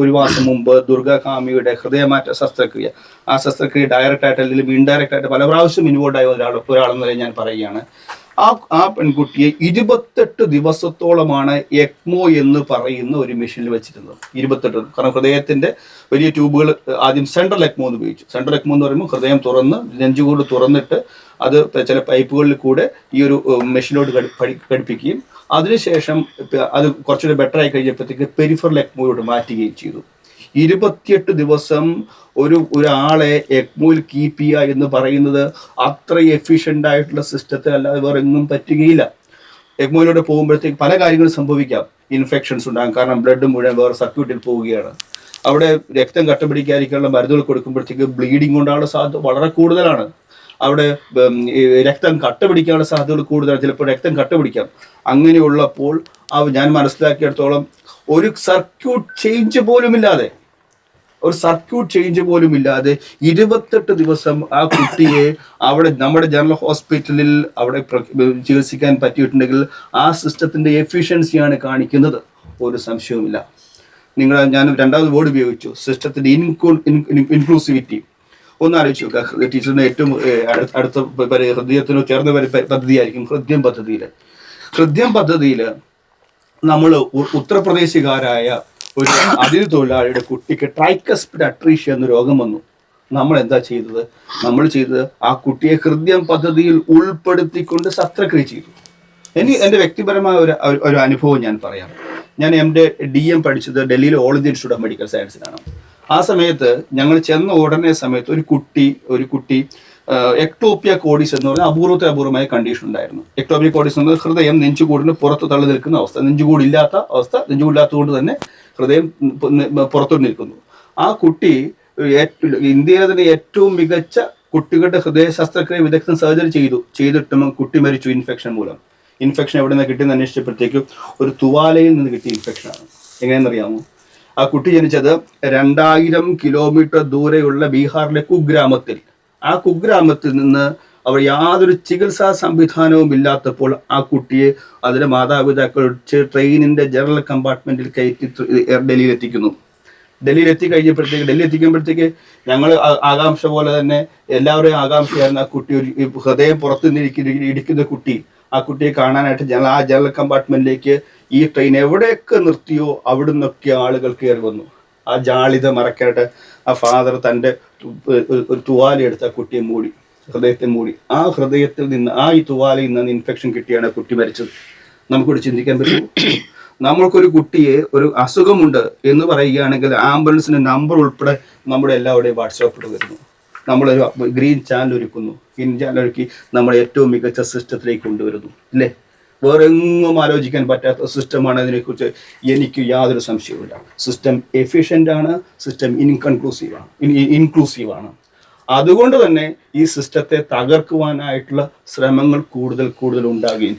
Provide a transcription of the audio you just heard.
ഒരു മാസം മുമ്പ് ദുർഗാകാമിയുടെ ഹൃദയമാറ്റ ശസ്ത്രക്രിയ, ആ ശസ്ത്രക്രിയ ഡയറക്റ്റ് ആയിട്ട് അല്ലെങ്കിൽ ഇൻഡയറക്റ്റ് ആയിട്ട് പല പ്രാവശ്യം ഇൻവോൾവ് ആയ ഒരാളെന്ന് ഞാൻ പറയുകയാണ്. ആ പെൺകുട്ടിയെ 28 ദിവസത്തോളമാണ് എക്മോ എന്ന് പറയുന്ന ഒരു മെഷീനിൽ വെച്ചിരുന്നത്. 28. കാരണം ഹൃദയത്തിന്റെ വലിയ ട്യൂബുകൾ ആദ്യം സെൻട്രൽ എക്മോ എന്ന് ഉപയോഗിച്ചു. സെൻട്രൽ എക്മോ എന്ന് പറയുമ്പോൾ ഹൃദയം തുറന്ന് നെഞ്ചുകൂട് തുറന്നിട്ട് അത് ചില പൈപ്പുകളിൽ കൂടെ ഈ ഒരു മെഷീനോട് ഘടിപ്പിക്കുകയും അതിനുശേഷം അത് കുറച്ചുകൂടെ ബെറ്റർ ആയി കഴിഞ്ഞപ്പോഴത്തേക്ക് പെരിഫറൽ എക്മോയോട് മാറ്റുകയും ചെയ്തു. 28 ദിവസം ഒരാളെ എക്മോയിൽ കീപ്പ് ചെയ്യുക എന്ന് പറയുന്നത് അത്ര എഫിഷ്യൻ്റ് ആയിട്ടുള്ള സിസ്റ്റത്തിൽ അല്ലാതെ വേറെ എങ്ങും പറ്റുകയില്ല. എക്മോയിലൂടെ പോകുമ്പോഴത്തേക്ക് പല കാര്യങ്ങളും സംഭവിക്കാം. ഇൻഫെക്ഷൻസ് ഉണ്ടാകും, കാരണം ബ്ലഡ് മുഴുവൻ വേറെ സർക്യൂട്ടിൽ പോവുകയാണ്. അവിടെ രക്തം കട്ടപിടിക്കാതിരിക്കാനുള്ള മരുന്നുകൾ കൊടുക്കുമ്പോഴത്തേക്ക് ബ്ലീഡിങ് ഉണ്ടാകാനുള്ള സാധ്യത വളരെ കൂടുതലാണ്. അവിടെ രക്തം കട്ട പിടിക്കാനുള്ള സാധ്യതകൾ കൂടുതലാണ്. ചിലപ്പോൾ രക്തം കട്ട പിടിക്കാം. അങ്ങനെയുള്ളപ്പോൾ ഞാൻ മനസ്സിലാക്കിയിടത്തോളം ഒരു സർക്യൂട്ട് ചേഞ്ച് പോലും ഇല്ലാതെ 28 ദിവസം ആ കുട്ടിയെ അവിടെ നമ്മുടെ ജനറൽ ഹോസ്പിറ്റലിൽ അവിടെ ചികിത്സിക്കാൻ പറ്റിയിട്ടുണ്ടെങ്കിൽ ആ സിസ്റ്റത്തിന്റെ എഫിഷ്യൻസിയാണ് കാണിക്കുന്നത്. ഒരു സംശയവുമില്ല. ഞാൻ രണ്ടാമത് വേർഡ് ഉപയോഗിച്ചു, സിസ്റ്റത്തിന്റെ ഇൻക്ലൂസിവിറ്റി. ഒന്ന് ആലോചിച്ച് നോക്കുക. ടീച്ചറിന്റെ ഏറ്റവും അടുത്ത ഹൃദയത്തിനോ ചേർന്ന പദ്ധതിയായിരിക്കും ഹൃദയം പദ്ധതിയിൽ നമ്മൾ ഉത്തർപ്രദേശുകാരായ ഒരു അതിഥി തൊഴിലാളിയുടെ കുട്ടിക്ക് ട്രൈക്കസ്പിഡ് അട്രീഷ്യ എന്ന രോഗം വന്നു. നമ്മൾ എന്താ ചെയ്തത്? ആ കുട്ടിയെ ഹൃദയം പദ്ധതിയിൽ ഉൾപ്പെടുത്തിക്കൊണ്ട് ശസ്ത്രക്രിയ ചെയ്തു. എൻ്റെ വ്യക്തിപരമായ ഒരു അനുഭവം ഞാൻ പറയാം. ഞാൻ എൻ്റെ DM പഠിച്ചത് ഡൽഹിയിലെ all India institute of medical സയൻസിലാണ്. ആ സമയത്ത് ഞങ്ങൾ ചെന്ന ഉടനെ സമയത്ത് ഒരു കുട്ടി എക്ടോപ്പിയ കോഡിസ് എന്ന് പറഞ്ഞാൽ അപൂർവമായ കണ്ടീഷൻ ഉണ്ടായിരുന്നു. എക്ടോപ്പിയ കോഡിസ് എന്ന് പറഞ്ഞാൽ ഹൃദയം നെഞ്ചുകൂടിന് പുറത്ത് തള്ളി നിൽക്കുന്ന അവസ്ഥ, നെഞ്ചുകൂടില്ലാത്തത് കൊണ്ട് തന്നെ ഹൃദയം പുറത്തോട്ട് നിൽക്കുന്നു. ആ കുട്ടി ഇന്ത്യയിലെ തന്നെ ഏറ്റവും മികച്ച കുട്ടികളുടെ ഹൃദയ ശസ്ത്രക്രിയ വിദഗ്ധൻ സർജറി ചെയ്തിട്ടും കുട്ടി മരിച്ചു ഇൻഫെക്ഷൻ മൂലം. ഇൻഫെക്ഷൻ എവിടെ നിന്ന് കിട്ടിയെന്ന് അന്വേഷിച്ചപ്പോഴത്തേക്കും ഒരു തുവാലയിൽ നിന്ന് കിട്ടിയ ഇൻഫെക്ഷനാണ്. എങ്ങനെയെന്നറിയാമോ? ആ കുട്ടി ജനിച്ചത് 2000 കിലോമീറ്റർ ദൂരെയുള്ള ബീഹാറിലെ കുഗ്രാമത്തിൽ. ആ കുഗ്രാമത്തിൽ നിന്ന് അവർ യാതൊരു ചികിത്സാ സംവിധാനവും ഇല്ലാത്തപ്പോൾ ആ കുട്ടിയെ അതിന്റെ മാതാപിതാക്കൾ ട്രെയിനിന്റെ ജനറൽ കമ്പാർട്ട്മെന്റിൽ കയറ്റി ഡൽഹിയിൽ എത്തിക്കുമ്പോഴത്തേക്ക് ഞങ്ങൾ ആകാംക്ഷ പോലെ തന്നെ എല്ലാവരുടെയും ആകാംക്ഷയായിരുന്നു. ആ കുട്ടി ഒരു ഹൃദയം പുറത്തു ഇടിക്കുന്ന കുട്ടി, ആ കുട്ടിയെ കാണാനായിട്ട് ജനറൽ കമ്പാർട്ട്മെന്റിലേക്ക് ഈ ട്രെയിൻ എവിടെയൊക്കെ നിർത്തിയോ അവിടെ നിന്നൊക്കെ ആളുകൾ കയറി വന്നു. ആ ജാളിത മറക്കാനായിട്ട് ആ ഫാദർ തൻ്റെ ഒരു തുവാല എടുത്ത് ആ കുട്ടിയെ മൂടി, ഹൃദയത്തെ മൂടി. ആ ഹൃദയത്തിൽ നിന്ന് ഈ തുവാലയിൽ നിന്ന് ഇൻഫെക്ഷൻ കിട്ടിയാണ് ആ കുട്ടി മരിച്ചത്. നമുക്കിവിടെ ചിന്തിക്കാൻ പറ്റുമോ? നമ്മൾക്കൊരു കുട്ടിയെ ഒരു അസുഖമുണ്ട് എന്ന് പറയുകയാണെങ്കിൽ ആംബുലൻസിന്റെ നമ്പർ ഉൾപ്പെടെ നമ്മുടെ എല്ലാവരുടെയും വാട്സാപ്പിൽ വരുന്നു. നമ്മളൊരു ഗ്രീൻ ചാനൽ ഒരുക്കുന്നു. ഗ്രീൻ ചാനൽ ഒരുക്കി നമ്മളെ ഏറ്റവും മികച്ച സിസ്റ്റത്തിലേക്ക് കൊണ്ടുവരുന്നു, അല്ലേ? വേറെ എങ്ങും ആലോചിക്കാൻ പറ്റാത്ത സിസ്റ്റമാണ്. അതിനെക്കുറിച്ച് എനിക്ക് യാതൊരു സംശയവുമില്ല. സിസ്റ്റം എഫിഷ്യൻ്റ് ആണ്, സിസ്റ്റം ഇൻക്ലൂസീവാണ്. അതുകൊണ്ട് തന്നെ ഈ സിസ്റ്റത്തെ തകർക്കുവാനായിട്ടുള്ള ശ്രമങ്ങൾ കൂടുതൽ ഉണ്ടാകുകയും